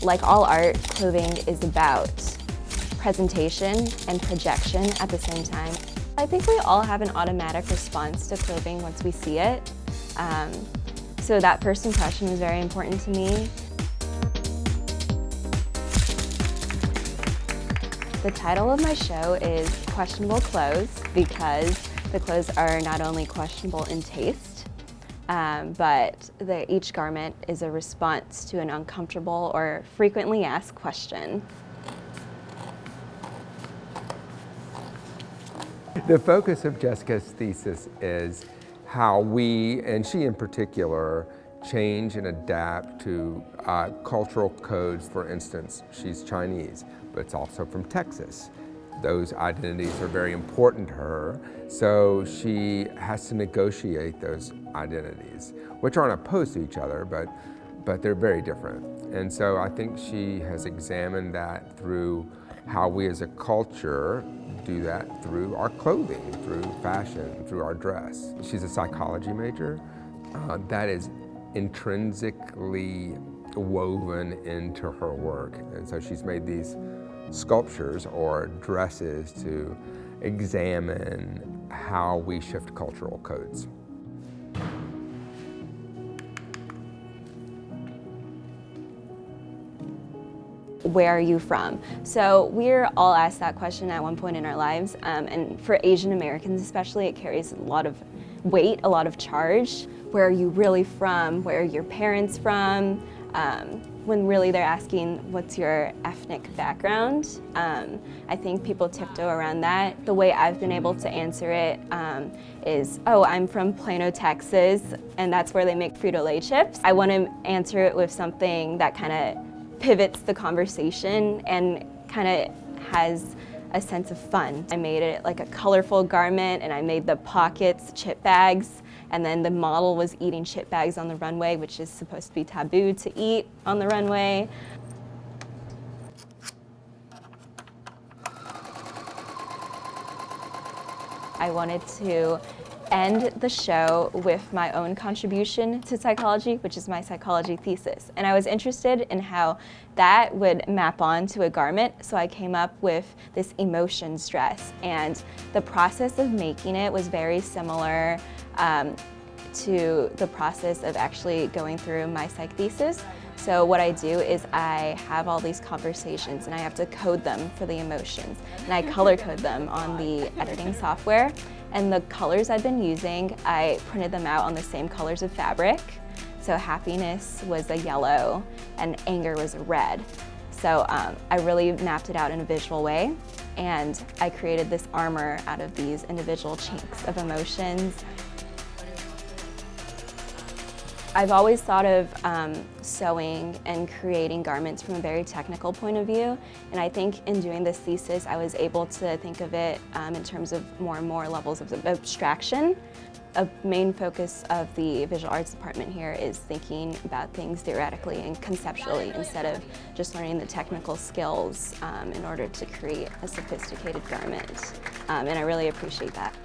Like all art, clothing is about presentation and projection at the same time. I think we all have an automatic response to clothing once we see it. So that first impression was very important to me. The title of my show is Questionable Clothes because the clothes are not only questionable in taste, but each garment is a response to an uncomfortable or frequently asked question. The focus of Jessica's thesis is how we, and she in particular, change and adapt to cultural codes. For instance, she's Chinese, but it's also from Texas. Those identities are very important to her, so she has to negotiate those identities, which aren't opposed to each other, but they're very different. And so I think she has examined that through how we as a culture do that through our clothing, through fashion, through our dress. She's a psychology major. That is intrinsically woven into her work. And so she's made these sculptures or dresses to examine how we shift cultural codes. Where are you from? So we're all asked that question at one point in our lives, and for Asian Americans especially, it carries a lot of weight, a lot of charge. Where are you really from? Where are your parents from? When really they're asking, what's your ethnic background? I think people tiptoe around that. The way I've been able to answer it is, oh, I'm from Plano, Texas, and that's where they make Frito-Lay chips. I want to answer it with something that kind of pivots the conversation and kind of has a sense of fun. I made it like a colorful garment, and I made the pockets chip bags, and then the model was eating chip bags on the runway, which is supposed to be taboo to eat on the runway. I wanted to end the show with my own contribution to psychology, which is my psychology thesis. And I was interested in how that would map onto a garment, so I came up with this emotions dress. And the process of making it was very similar to the process of actually going through my psych thesis. So what I do is I have all these conversations and I have to code them for the emotions. And I color code them on the editing software. And the colors I've been using, I printed them out on the same colors of fabric. So happiness was a yellow and anger was a red. So I really mapped it out in a visual way. And I created this armor out of these individual chinks of emotions. I've always thought of sewing and creating garments from a very technical point of view, and I think in doing this thesis I was able to think of it in terms of more and more levels of abstraction. A main focus of the visual arts department here is thinking about things theoretically and conceptually instead of just learning the technical skills in order to create a sophisticated garment, and I really appreciate that.